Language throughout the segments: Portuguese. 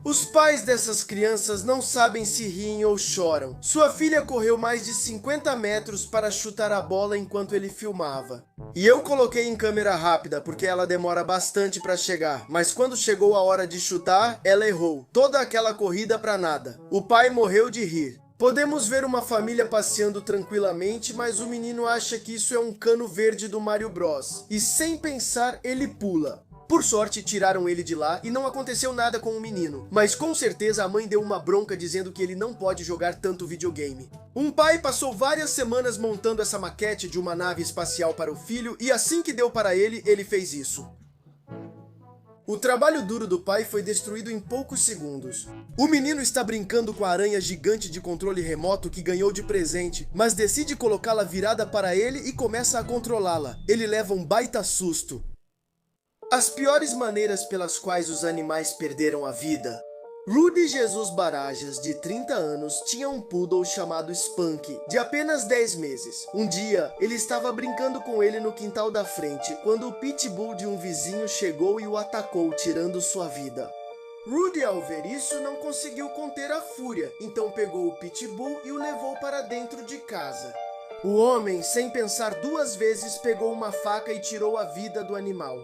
Os pais dessas crianças não sabem se riem ou choram. Sua filha correu mais de 50 metros para chutar a bola enquanto ele filmava. E eu coloquei em câmera rápida porque ela demora bastante para chegar, mas quando chegou a hora de chutar, ela errou. Toda aquela corrida para nada. O pai morreu de rir. Podemos ver uma família passeando tranquilamente, mas o menino acha que isso é um cano verde do Mario Bros. E sem pensar, ele pula. Por sorte, tiraram ele de lá e não aconteceu nada com o menino. Mas com certeza a mãe deu uma bronca dizendo que ele não pode jogar tanto videogame. Um pai passou várias semanas montando essa maquete de uma nave espacial para o filho e assim que deu para ele, ele fez isso. O trabalho duro do pai foi destruído em poucos segundos. O menino está brincando com a aranha gigante de controle remoto que ganhou de presente, mas decide colocá-la virada para ele e começa a controlá-la. Ele leva um baita susto. As piores maneiras pelas quais os animais perderam a vida. Rudy Jesus Barajas, de 30 anos, tinha um poodle chamado Spunk, de apenas 10 meses. Um dia, ele estava brincando com ele no quintal da frente, quando o pitbull de um vizinho chegou e o atacou, tirando sua vida. Rudy, ao ver isso, não conseguiu conter a fúria, então pegou o pitbull e o levou para dentro de casa. O homem, sem pensar duas vezes, pegou uma faca e tirou a vida do animal.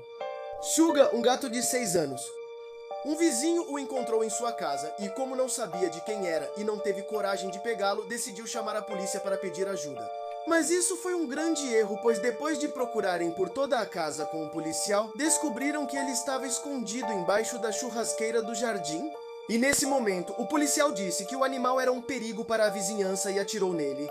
Suga, um gato de 6 anos. Um vizinho o encontrou em sua casa e, como não sabia de quem era e não teve coragem de pegá-lo, decidiu chamar a polícia para pedir ajuda. Mas isso foi um grande erro, pois depois de procurarem por toda a casa com o policial, descobriram que ele estava escondido embaixo da churrasqueira do jardim. E nesse momento, o policial disse que o animal era um perigo para a vizinhança e atirou nele.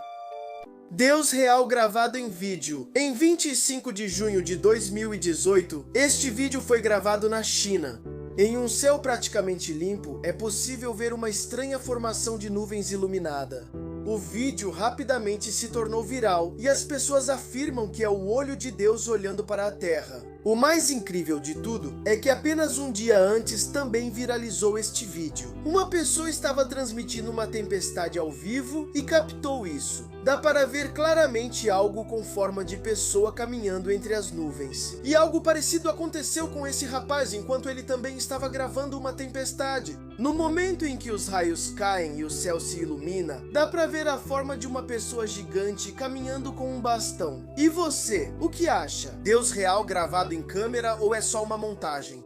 Deus real gravado em vídeo. Em 25 de junho de 2018, este vídeo foi gravado na China. Em um céu praticamente limpo, é possível ver uma estranha formação de nuvens iluminada. O vídeo rapidamente se tornou viral e as pessoas afirmam que é o olho de Deus olhando para a Terra. O mais incrível de tudo é que apenas um dia antes também viralizou este vídeo. Uma pessoa estava transmitindo uma tempestade ao vivo e captou isso. Dá para ver claramente algo com forma de pessoa caminhando entre as nuvens. E algo parecido aconteceu com esse rapaz enquanto ele também estava gravando uma tempestade. No momento em que os raios caem e o céu se ilumina, dá para ver a forma de uma pessoa gigante caminhando com um bastão. E você, o que acha? Deus real gravado em câmera ou é só uma montagem?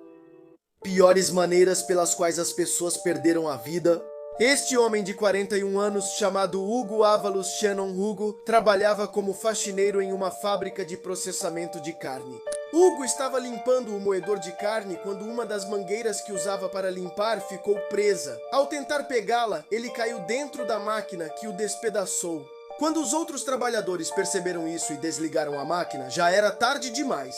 Piores maneiras pelas quais as pessoas perderam a vida. Este homem de 41 anos, chamado Hugo Ávalos Shannon Hugo, trabalhava como faxineiro em uma fábrica de processamento de carne. Hugo estava limpando o moedor de carne quando uma das mangueiras que usava para limpar ficou presa. Ao tentar pegá-la, ele caiu dentro da máquina que o despedaçou. Quando os outros trabalhadores perceberam isso e desligaram a máquina, já era tarde demais.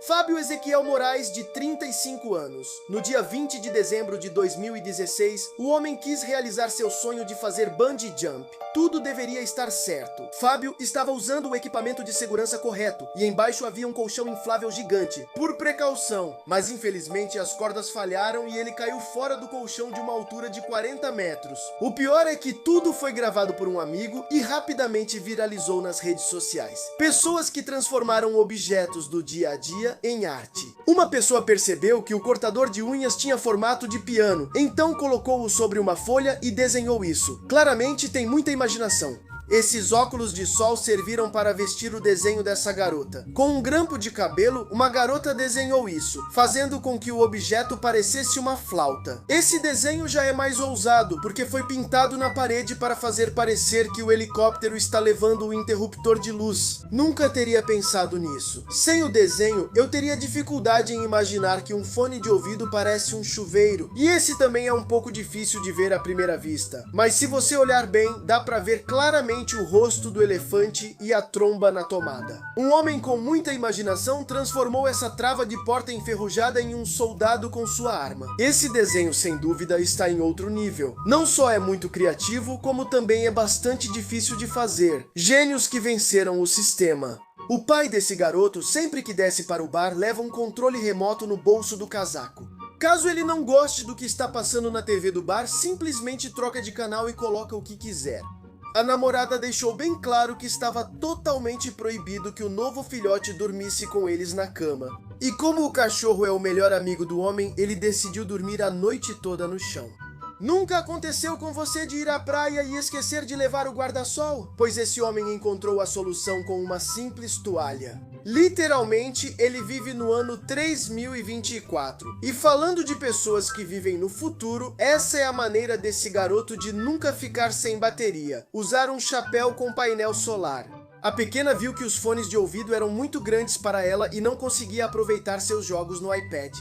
Fábio Ezequiel Moraes, de 35 anos. No dia 20 de dezembro de 2016, o homem quis realizar seu sonho de fazer bungee jump. Tudo deveria estar certo. Fábio estava usando o equipamento de segurança correto e embaixo havia um colchão inflável gigante, por precaução. Mas infelizmente as cordas falharam e ele caiu fora do colchão de uma altura de 40 metros. O pior é que tudo foi gravado por um amigo e rapidamente viralizou nas redes sociais. Pessoas que transformaram objetos do dia a dia em arte. Uma pessoa percebeu que o cortador de unhas tinha formato de piano, então colocou-o sobre uma folha e desenhou isso. Claramente tem muita imaginação. Esses óculos de sol serviram para vestir o desenho dessa garota. Com um grampo de cabelo, uma garota desenhou isso, fazendo com que o objeto parecesse uma flauta. Esse desenho já é mais ousado, porque foi pintado na parede para fazer parecer que o helicóptero está levando o interruptor de luz. Nunca teria pensado nisso. Sem o desenho, eu teria dificuldade em imaginar que um fone de ouvido parece um chuveiro. E esse também é um pouco difícil de ver à primeira vista. Mas se você olhar bem, dá para ver claramente o rosto do elefante e a tromba na tomada. Um homem com muita imaginação transformou essa trava de porta enferrujada em um soldado com sua arma. Esse desenho, sem dúvida, está em outro nível. Não só é muito criativo, como também é bastante difícil de fazer. Gênios que venceram o sistema. O pai desse garoto, sempre que desce para o bar, leva um controle remoto no bolso do casaco. Caso ele não goste do que está passando na TV do bar, simplesmente troca de canal e coloca o que quiser. A namorada deixou bem claro que estava totalmente proibido que o novo filhote dormisse com eles na cama. E como o cachorro é o melhor amigo do homem, ele decidiu dormir a noite toda no chão. Nunca aconteceu com você de ir à praia e esquecer de levar o guarda-sol? Pois esse homem encontrou a solução com uma simples toalha. Literalmente, ele vive no ano 3024. E falando de pessoas que vivem no futuro, essa é a maneira desse garoto de nunca ficar sem bateria: usar um chapéu com painel solar. A pequena viu que os fones de ouvido eram muito grandes para ela e não conseguia aproveitar seus jogos no iPad.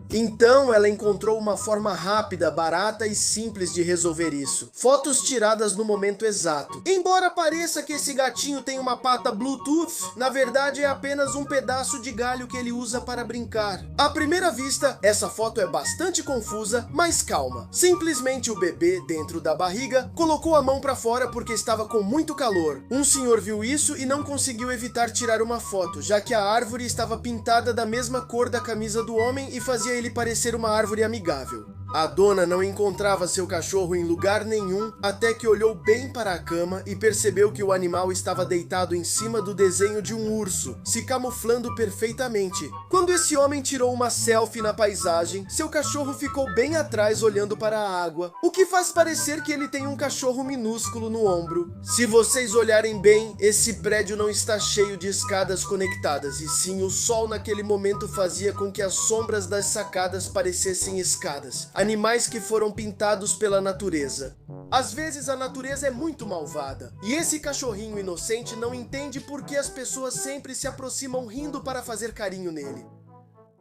Então ela encontrou uma forma rápida, barata e simples de resolver isso. Fotos tiradas no momento exato. Embora pareça que esse gatinho tem uma pata Bluetooth, na verdade é apenas um pedaço de galho que ele usa para brincar. À primeira vista, essa foto é bastante confusa, mas calma. Simplesmente o bebê, dentro da barriga, colocou a mão para fora porque estava com muito calor. Um senhor viu isso e não conseguiu evitar tirar uma foto, já que a árvore estava pintada da mesma cor da camisa do homem e fazia ele parecer uma árvore amigável. A dona não encontrava seu cachorro em lugar nenhum até que olhou bem para a cama e percebeu que o animal estava deitado em cima do desenho de um urso, se camuflando perfeitamente. Quando esse homem tirou uma selfie na paisagem, seu cachorro ficou bem atrás olhando para a água, o que faz parecer que ele tem um cachorro minúsculo no ombro. Se vocês olharem bem, esse prédio não está cheio de escadas conectadas, e sim o sol naquele momento fazia com que as sombras das sacadas parecessem escadas. Animais que foram pintados pela natureza. Às vezes a natureza é muito malvada, e esse cachorrinho inocente não entende por que as pessoas sempre se aproximam rindo para fazer carinho nele.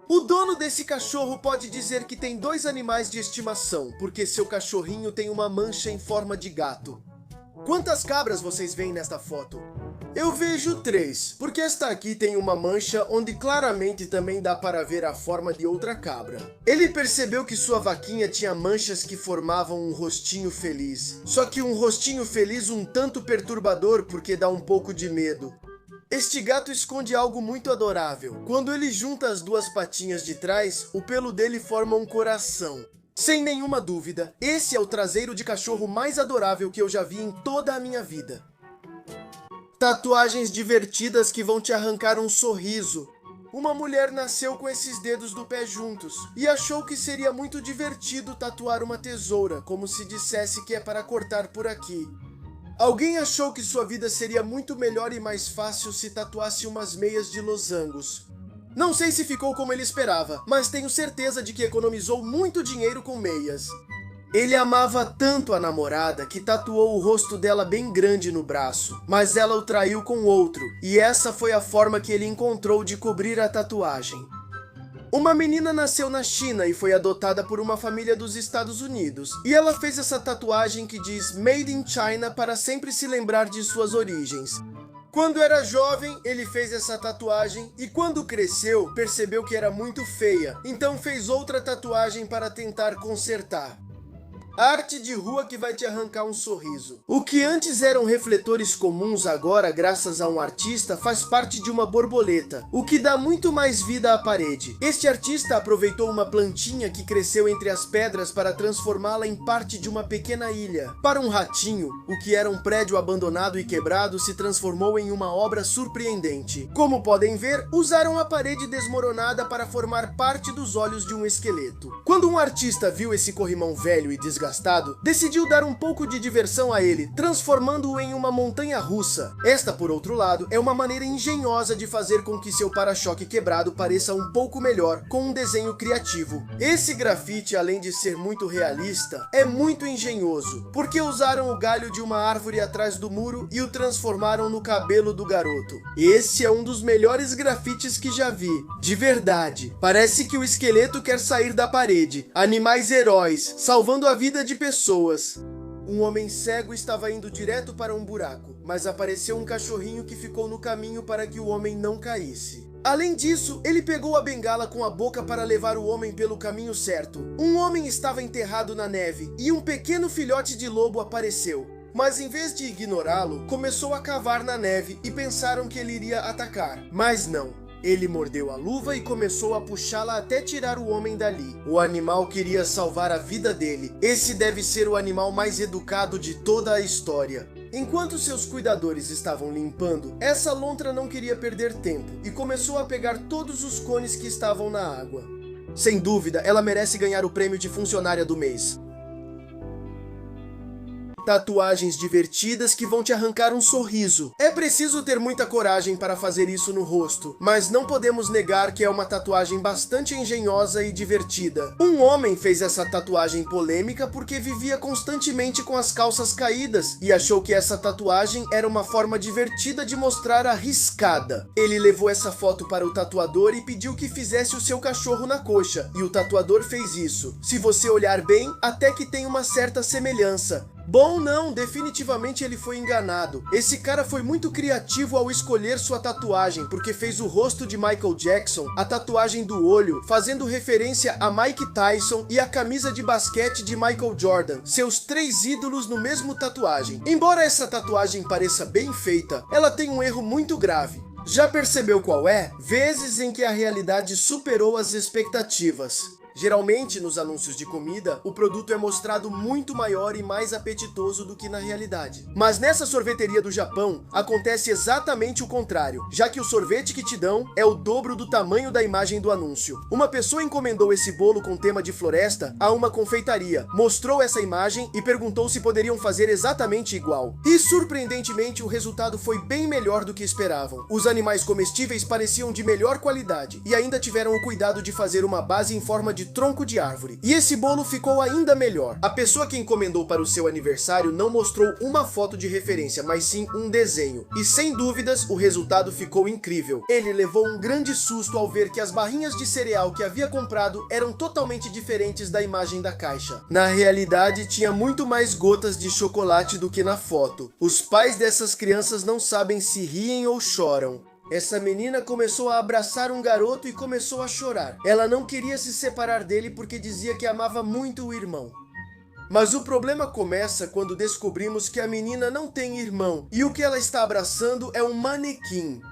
O dono desse cachorro pode dizer que tem 2 animais de estimação, porque seu cachorrinho tem uma mancha em forma de gato. Quantas cabras vocês veem nesta foto? Eu vejo 3, porque esta aqui tem uma mancha onde claramente também dá para ver a forma de outra cabra. Ele percebeu que sua vaquinha tinha manchas que formavam um rostinho feliz. Só que um rostinho feliz um tanto perturbador porque dá um pouco de medo. Este gato esconde algo muito adorável. Quando ele junta as 2 patinhas de trás, o pelo dele forma um coração. Sem nenhuma dúvida, esse é o traseiro de cachorro mais adorável que eu já vi em toda a minha vida. Tatuagens divertidas que vão te arrancar um sorriso. Uma mulher nasceu com esses dedos do pé juntos e achou que seria muito divertido tatuar uma tesoura, como se dissesse que é para cortar por aqui. Alguém achou que sua vida seria muito melhor e mais fácil se tatuasse umas meias de losangos. Não sei se ficou como ele esperava, mas tenho certeza de que economizou muito dinheiro com meias. Ele amava tanto a namorada que tatuou o rosto dela bem grande no braço, mas ela o traiu com outro, e essa foi a forma que ele encontrou de cobrir a tatuagem. Uma menina nasceu na China e foi adotada por uma família dos Estados Unidos, e ela fez essa tatuagem que diz Made in China para sempre se lembrar de suas origens. Quando era jovem, ele fez essa tatuagem e quando cresceu, percebeu que era muito feia, então fez outra tatuagem para tentar consertar. Arte de rua que vai te arrancar um sorriso. O que antes eram refletores comuns agora, graças a um artista, faz parte de uma borboleta, o que dá muito mais vida à parede. Este artista aproveitou uma plantinha que cresceu entre as pedras para transformá-la em parte de uma pequena ilha. Para um ratinho, o que era um prédio abandonado e quebrado se transformou em uma obra surpreendente. Como podem ver, usaram a parede desmoronada para formar parte dos olhos de um esqueleto. Quando um artista viu esse corrimão velho e desgastado, decidiu dar um pouco de diversão a ele, transformando-o em uma montanha-russa. Esta, por outro lado, é uma maneira engenhosa de fazer com que seu para-choque quebrado pareça um pouco melhor, com um desenho criativo. Esse grafite, além de ser muito realista, é muito engenhoso, porque usaram o galho de uma árvore atrás do muro e o transformaram no cabelo do garoto. Esse é um dos melhores grafites que já vi, de verdade. Parece que o esqueleto quer sair da parede. Animais heróis, salvando a vida de pessoas. Um homem cego estava indo direto para um buraco, mas apareceu um cachorrinho que ficou no caminho para que o homem não caísse. Além disso, ele pegou a bengala com a boca para levar o homem pelo caminho certo. Um homem estava enterrado na neve e um pequeno filhote de lobo apareceu. Mas em vez de ignorá-lo, começou a cavar na neve e pensaram que ele iria atacar. Mas não. Ele mordeu a luva e começou a puxá-la até tirar o homem dali. O animal queria salvar a vida dele. Esse deve ser o animal mais educado de toda a história. Enquanto seus cuidadores estavam limpando, essa lontra não queria perder tempo e começou a pegar todos os cones que estavam na água. Sem dúvida, ela merece ganhar o prêmio de funcionária do mês. Tatuagens divertidas que vão te arrancar um sorriso. É preciso ter muita coragem para fazer isso no rosto, mas não podemos negar que é uma tatuagem bastante engenhosa e divertida. Um homem fez essa tatuagem polêmica porque vivia constantemente com as calças caídas e achou que essa tatuagem era uma forma divertida de mostrar a riscada. Ele levou essa foto para o tatuador e pediu que fizesse o seu cachorro na coxa, e o tatuador fez isso. Se você olhar bem, até que tem uma certa semelhança. Bom, não, definitivamente ele foi enganado. Esse cara foi muito criativo ao escolher sua tatuagem, porque fez o rosto de Michael Jackson, a tatuagem do olho, fazendo referência a Mike Tyson, e a camisa de basquete de Michael Jordan, seus 3 ídolos no mesmo tatuagem. Embora essa tatuagem pareça bem feita, ela tem um erro muito grave. Já percebeu qual é? Vezes em que a realidade superou as expectativas. Geralmente, nos anúncios de comida, o produto é mostrado muito maior e mais apetitoso do que na realidade. Mas nessa sorveteria do Japão, acontece exatamente o contrário, já que o sorvete que te dão é o dobro do tamanho da imagem do anúncio. Uma pessoa encomendou esse bolo com tema de floresta a uma confeitaria, mostrou essa imagem e perguntou se poderiam fazer exatamente igual. E, surpreendentemente, o resultado foi bem melhor do que esperavam. Os animais comestíveis pareciam de melhor qualidade e ainda tiveram o cuidado de fazer uma base em forma de tronco de árvore. E esse bolo ficou ainda melhor. A pessoa que encomendou para o seu aniversário não mostrou uma foto de referência, mas sim um desenho. E sem dúvidas, o resultado ficou incrível. Ele levou um grande susto ao ver que as barrinhas de cereal que havia comprado eram totalmente diferentes da imagem da caixa. Na realidade, tinha muito mais gotas de chocolate do que na foto. Os pais dessas crianças não sabem se riem ou choram. Essa menina começou a abraçar um garoto e começou a chorar. Ela não queria se separar dele porque dizia que amava muito o irmão. Mas o problema começa quando descobrimos que a menina não tem irmão e o que ela está abraçando é um manequim.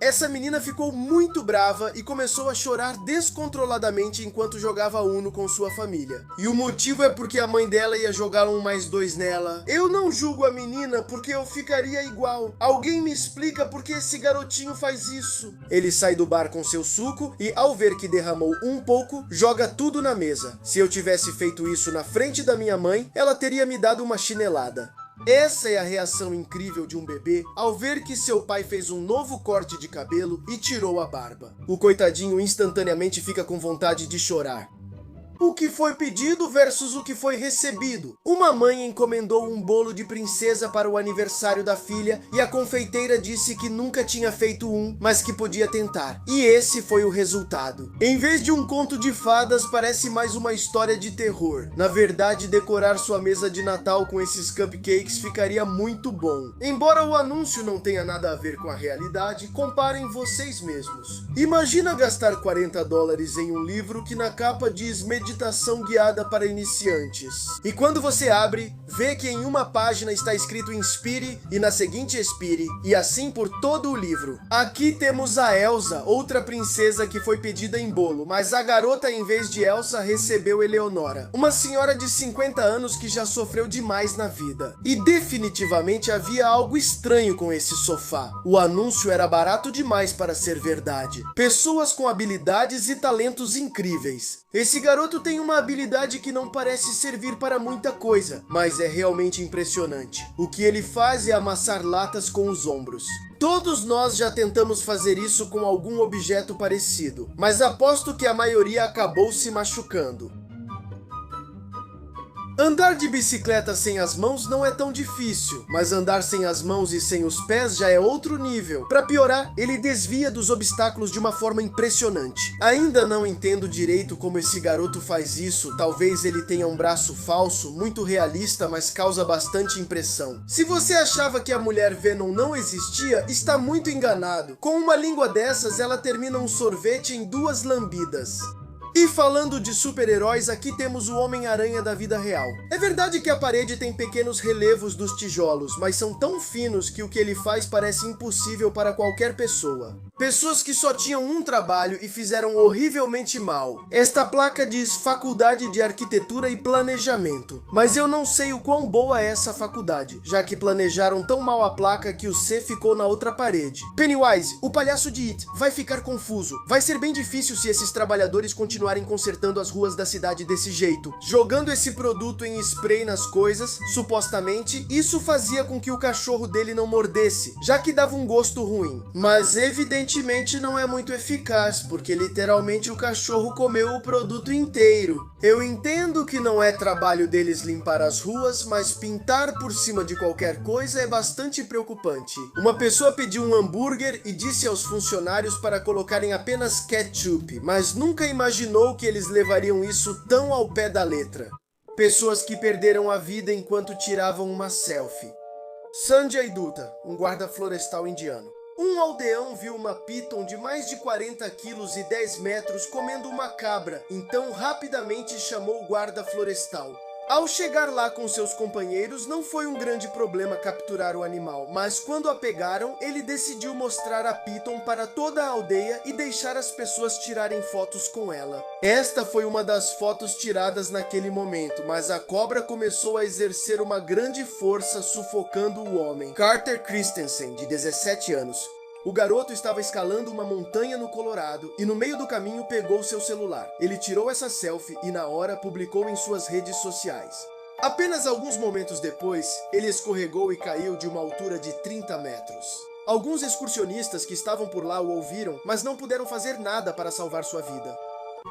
Essa menina ficou muito brava e começou a chorar descontroladamente enquanto jogava Uno com sua família. E o motivo é porque a mãe dela ia jogar 1 mais 2 nela. Eu não julgo a menina porque eu ficaria igual. Alguém me explica por que esse garotinho faz isso. Ele sai do bar com seu suco e, ao ver que derramou um pouco, joga tudo na mesa. Se eu tivesse feito isso na frente da minha mãe, ela teria me dado uma chinelada. Essa é a reação incrível de um bebê ao ver que seu pai fez um novo corte de cabelo e tirou a barba. O coitadinho instantaneamente fica com vontade de chorar. O que foi pedido versus o que foi recebido. Uma mãe encomendou um bolo de princesa para o aniversário da filha e a confeiteira disse que nunca tinha feito um, mas que podia tentar. E esse foi o resultado. Em vez de um conto de fadas, parece mais uma história de terror. Na verdade, decorar sua mesa de Natal com esses cupcakes ficaria muito bom. Embora o anúncio não tenha nada a ver com a realidade, comparem vocês mesmos. Imagina gastar $40 em um livro que na capa diz meditação guiada para iniciantes. E quando você abre, vê que em uma página está escrito inspire e na seguinte expire, e assim por todo o livro. Aqui temos a Elsa, outra princesa que foi pedida em bolo, mas a garota em vez de Elsa recebeu Eleonora, uma senhora de 50 anos que já sofreu demais na vida. E definitivamente havia algo estranho com esse sofá. O anúncio era barato demais para ser verdade. Pessoas com habilidades e talentos incríveis. Esse garoto tem uma habilidade que não parece servir para muita coisa, mas é realmente impressionante. O que ele faz é amassar latas com os ombros. Todos nós já tentamos fazer isso com algum objeto parecido, mas aposto que a maioria acabou se machucando. Andar de bicicleta sem as mãos não é tão difícil, mas andar sem as mãos e sem os pés já é outro nível. Para piorar, ele desvia dos obstáculos de uma forma impressionante. Ainda não entendo direito como esse garoto faz isso, talvez ele tenha um braço falso, muito realista, mas causa bastante impressão. Se você achava que a mulher Venom não existia, está muito enganado. Com uma língua dessas, ela termina um sorvete em 2 lambidas. E falando de super-heróis, aqui temos o Homem-Aranha da vida real. É verdade que a parede tem pequenos relevos dos tijolos, mas são tão finos que o que ele faz parece impossível para qualquer pessoa. Pessoas que só tinham um trabalho e fizeram horrivelmente mal. Esta placa diz Faculdade de Arquitetura e Planejamento. Mas eu não sei o quão boa é essa faculdade, já que planejaram tão mal a placa que o C ficou na outra parede. Pennywise, o palhaço de It, vai ficar confuso. Vai ser bem difícil se esses trabalhadores continuarem consertando as ruas da cidade desse jeito. Jogando esse produto em spray nas coisas, supostamente, isso fazia com que o cachorro dele não mordesse, já que dava um gosto ruim. Mas evidentemente não é muito eficaz, porque literalmente o cachorro comeu o produto inteiro. Eu entendo que não é trabalho deles limpar as ruas, mas pintar por cima de qualquer coisa é bastante preocupante. Uma pessoa pediu um hambúrguer e disse aos funcionários para colocarem apenas ketchup, mas nunca imaginou que eles levariam isso tão ao pé da letra. Pessoas que perderam a vida enquanto tiravam uma selfie. Sanjay Dutta, um guarda florestal indiano. Um aldeão viu uma piton de mais de 40 quilos e 10 metros comendo uma cabra, então rapidamente chamou o guarda florestal. Ao chegar lá com seus companheiros, não foi um grande problema capturar o animal, mas quando a pegaram, ele decidiu mostrar a piton para toda a aldeia e deixar as pessoas tirarem fotos com ela. Esta foi uma das fotos tiradas naquele momento, mas a cobra começou a exercer uma grande força sufocando o homem. Carter Christensen, de 17 anos. O garoto estava escalando uma montanha no Colorado e no meio do caminho pegou seu celular. Ele tirou essa selfie e na hora publicou em suas redes sociais. Apenas alguns momentos depois, ele escorregou e caiu de uma altura de 30 metros. Alguns excursionistas que estavam por lá o ouviram, mas não puderam fazer nada para salvar sua vida.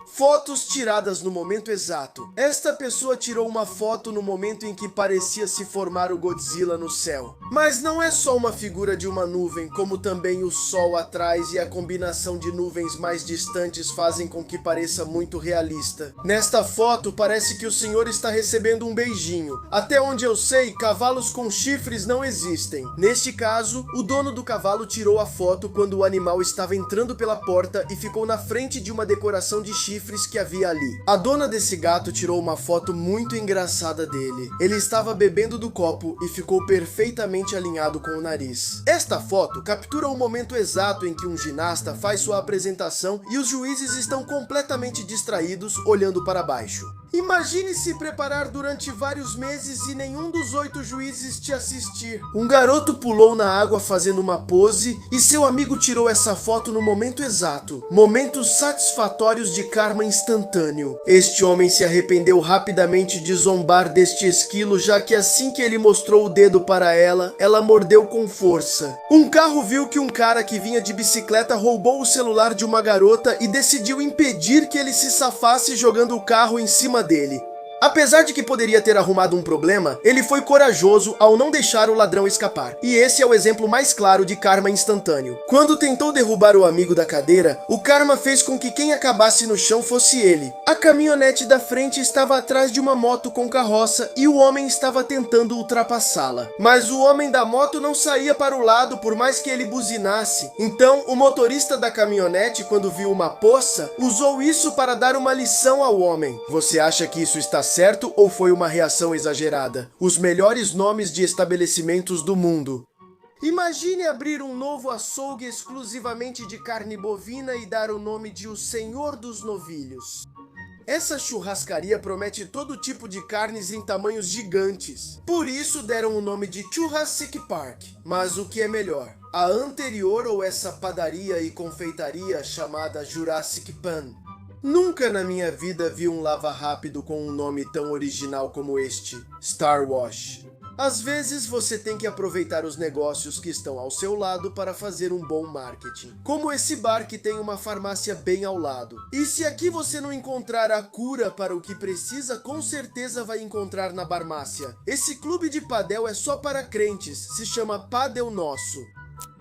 Fotos tiradas no momento exato. Esta pessoa tirou uma foto no momento em que parecia se formar o Godzilla no céu. Mas não é só uma figura de uma nuvem, como também o sol atrás e a combinação de nuvens mais distantes fazem com que pareça muito realista. Nesta foto parece que o senhor está recebendo um beijinho. Até onde eu sei, cavalos com chifres não existem. Neste caso, o dono do cavalo tirou a foto quando o animal estava entrando pela porta e ficou na frente de uma decoração de chifres que havia ali. A dona desse gato tirou uma foto muito engraçada dele. Ele estava bebendo do copo e ficou perfeitamente alinhado com o nariz. Esta foto captura o momento exato em que um ginasta faz sua apresentação e os juízes estão completamente distraídos olhando para baixo. Imagine se preparar durante vários meses e nenhum dos 8 juízes te assistir. Um garoto pulou na água fazendo uma pose e seu amigo tirou essa foto no momento exato. Momentos satisfatórios de karma instantâneo. Este homem se arrependeu rapidamente de zombar deste esquilo, já que assim que ele mostrou o dedo para ela, ela mordeu com força. Um carro viu que um cara que vinha de bicicleta roubou o celular de uma garota e decidiu impedir que ele se safasse jogando o carro em cima dele. Apesar de que poderia ter arrumado um problema, ele foi corajoso ao não deixar o ladrão escapar. E esse é o exemplo mais claro de karma instantâneo. Quando tentou derrubar o amigo da cadeira, o karma fez com que quem acabasse no chão fosse ele. A caminhonete da frente estava atrás de uma moto com carroça e o homem estava tentando ultrapassá-la. Mas o homem da moto não saía para o lado por mais que ele buzinasse. Então, o motorista da caminhonete, quando viu uma poça, usou isso para dar uma lição ao homem. Você acha que isso está certo ou foi uma reação exagerada? Os melhores nomes de estabelecimentos do mundo. Imagine abrir um novo açougue exclusivamente de carne bovina e dar o nome de O Senhor dos Novilhos. Essa churrascaria promete todo tipo de carnes em tamanhos gigantes. Por isso deram o nome de Jurassic Park. Mas o que é melhor? A anterior ou essa padaria e confeitaria chamada Jurassic Pan? Nunca na minha vida vi um lava rápido com um nome tão original como este, Star Wash. Às vezes você tem que aproveitar os negócios que estão ao seu lado para fazer um bom marketing. Como esse bar que tem uma farmácia bem ao lado. E se aqui você não encontrar a cura para o que precisa, com certeza vai encontrar na farmácia. Esse clube de padel é só para crentes, se chama Padel Nosso.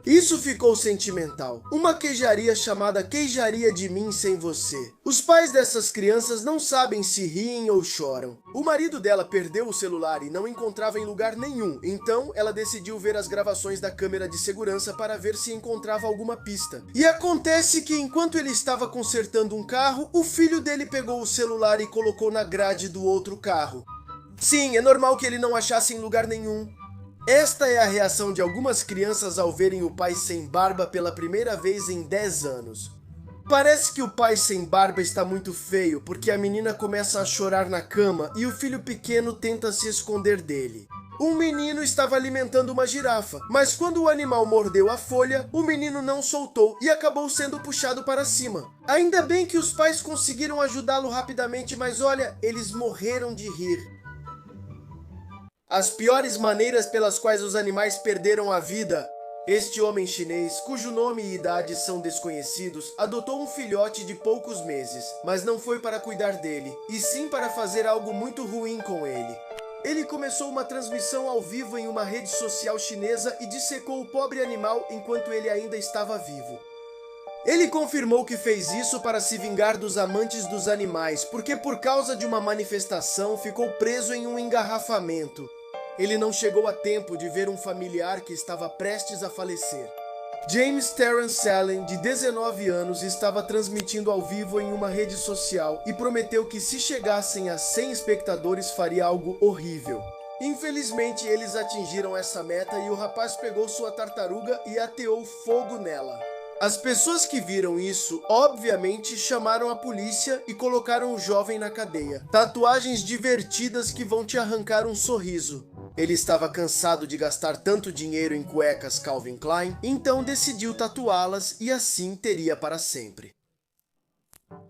Isso ficou sentimental. Uma queijaria chamada Queijaria de Mim Sem Você. Os pais dessas crianças não sabem se riem ou choram. O marido dela perdeu o celular e não encontrava em lugar nenhum, então ela decidiu ver as gravações da câmera de segurança para ver se encontrava alguma pista. E acontece que enquanto ele estava consertando um carro, o filho dele pegou o celular e colocou na grade do outro carro. Sim, é normal que ele não achasse em lugar nenhum. Esta é a reação de algumas crianças ao verem o pai sem barba pela primeira vez em 10 anos. Parece que o pai sem barba está muito feio, porque a menina começa a chorar na cama e o filho pequeno tenta se esconder dele. Um menino estava alimentando uma girafa, mas quando o animal mordeu a folha, o menino não soltou e acabou sendo puxado para cima. Ainda bem que os pais conseguiram ajudá-lo rapidamente, mas olha, eles morreram de rir. As piores maneiras pelas quais os animais perderam a vida. Este homem chinês, cujo nome e idade são desconhecidos, adotou um filhote de poucos meses, mas não foi para cuidar dele, e sim para fazer algo muito ruim com ele. Ele começou uma transmissão ao vivo em uma rede social chinesa e dissecou o pobre animal enquanto ele ainda estava vivo. Ele confirmou que fez isso para se vingar dos amantes dos animais, porque por causa de uma manifestação ficou preso em um engarrafamento. Ele não chegou a tempo de ver um familiar que estava prestes a falecer. James Terrence Allen, de 19 anos, estava transmitindo ao vivo em uma rede social e prometeu que se chegassem a 100 espectadores faria algo horrível. Infelizmente, eles atingiram essa meta e o rapaz pegou sua tartaruga e ateou fogo nela. As pessoas que viram isso, obviamente, chamaram a polícia e colocaram o jovem na cadeia. Tatuagens divertidas que vão te arrancar um sorriso. Ele estava cansado de gastar tanto dinheiro em cuecas Calvin Klein, então decidiu tatuá-las e assim teria para sempre.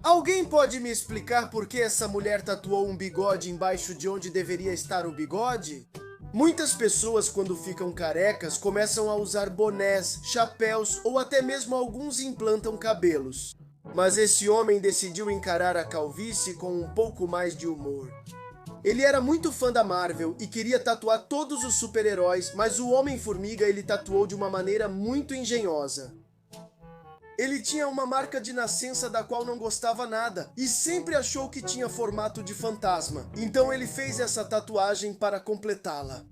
Alguém pode me explicar por que essa mulher tatuou um bigode embaixo de onde deveria estar o bigode? Muitas pessoas, quando ficam carecas, começam a usar bonés, chapéus ou até mesmo alguns implantam cabelos. Mas esse homem decidiu encarar a calvície com um pouco mais de humor. Ele era muito fã da Marvel e queria tatuar todos os super-heróis, mas o Homem-Formiga ele tatuou de uma maneira muito engenhosa. Ele tinha uma marca de nascença da qual não gostava nada e sempre achou que tinha formato de fantasma, então ele fez essa tatuagem para completá-la.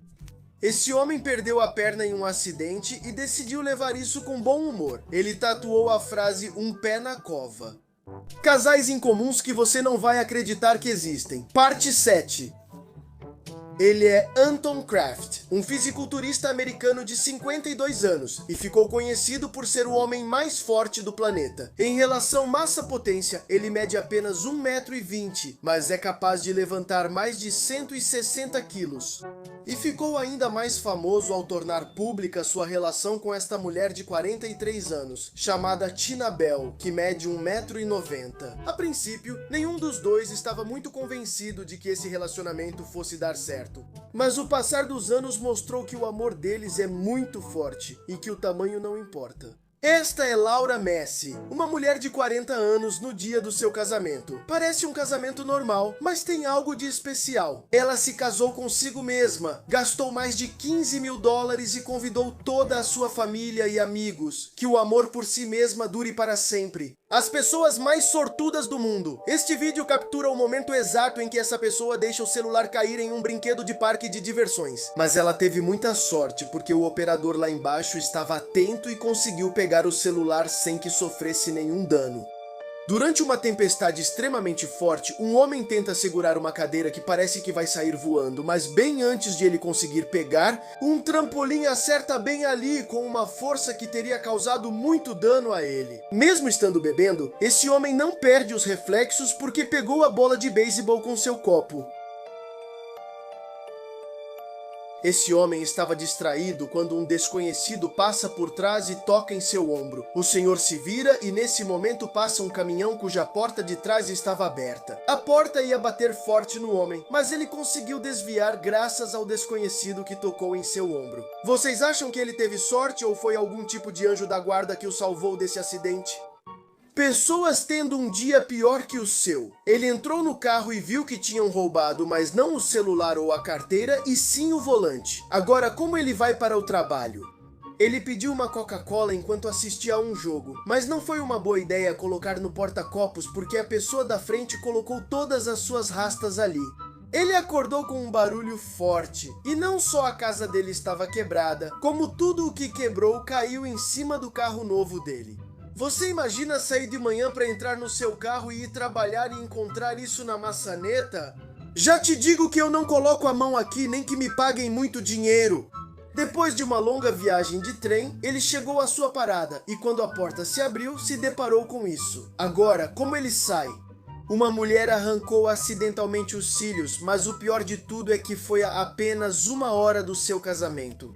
Esse homem perdeu a perna em um acidente e decidiu levar isso com bom humor. Ele tatuou a frase "um pé na cova". Casais incomuns que você não vai acreditar que existem. Parte 7. Ele é Anton Kraft, um fisiculturista americano de 52 anos e ficou conhecido por ser o homem mais forte do planeta. Em relação massa-potência, ele mede apenas 1,20 m, mas é capaz de levantar mais de 160 quilos. E ficou ainda mais famoso ao tornar pública sua relação com esta mulher de 43 anos, chamada Tina Bell, que mede 1,90 m. A princípio, nenhum dos dois estava muito convencido de que esse relacionamento fosse dar certo. Mas o passar dos anos mostrou que o amor deles é muito forte e que o tamanho não importa. Esta é Laura Messi, uma mulher de 40 anos no dia do seu casamento. Parece um casamento normal, mas tem algo de especial. Ela se casou consigo mesma, gastou mais de $15 mil e convidou toda a sua família e amigos. Que o amor por si mesma dure para sempre. As pessoas mais sortudas do mundo. Este vídeo captura o momento exato em que essa pessoa deixa o celular cair em um brinquedo de parque de diversões. Mas ela teve muita sorte, porque o operador lá embaixo estava atento e conseguiu pegar o celular sem que sofresse nenhum dano. Durante uma tempestade extremamente forte, um homem tenta segurar uma cadeira que parece que vai sair voando, mas bem antes de ele conseguir pegar, um trampolim acerta bem ali com uma força que teria causado muito dano a ele. Mesmo estando bebendo, esse homem não perde os reflexos porque pegou a bola de beisebol com seu copo. Esse homem estava distraído quando um desconhecido passa por trás e toca em seu ombro. O senhor se vira e nesse momento passa um caminhão cuja porta de trás estava aberta. A porta ia bater forte no homem, mas ele conseguiu desviar graças ao desconhecido que tocou em seu ombro. Vocês acham que ele teve sorte ou foi algum tipo de anjo da guarda que o salvou desse acidente? Pessoas tendo um dia pior que o seu. Ele entrou no carro e viu que tinham roubado, mas não o celular ou a carteira, e sim o volante. Agora, como ele vai para o trabalho? Ele pediu uma Coca-Cola enquanto assistia a um jogo, mas não foi uma boa ideia colocar no porta-copos porque a pessoa da frente colocou todas as suas rastas ali. Ele acordou com um barulho forte, e não só a casa dele estava quebrada, como tudo o que quebrou caiu em cima do carro novo dele. Você imagina sair de manhã para entrar no seu carro e ir trabalhar e encontrar isso na maçaneta? Já te digo que eu não coloco a mão aqui nem que me paguem muito dinheiro. Depois de uma longa viagem de trem, ele chegou à sua parada e quando a porta se abriu, se deparou com isso. Agora, como ele sai? Uma mulher arrancou acidentalmente os cílios, mas o pior de tudo é que foi a apenas 1 hora do seu casamento.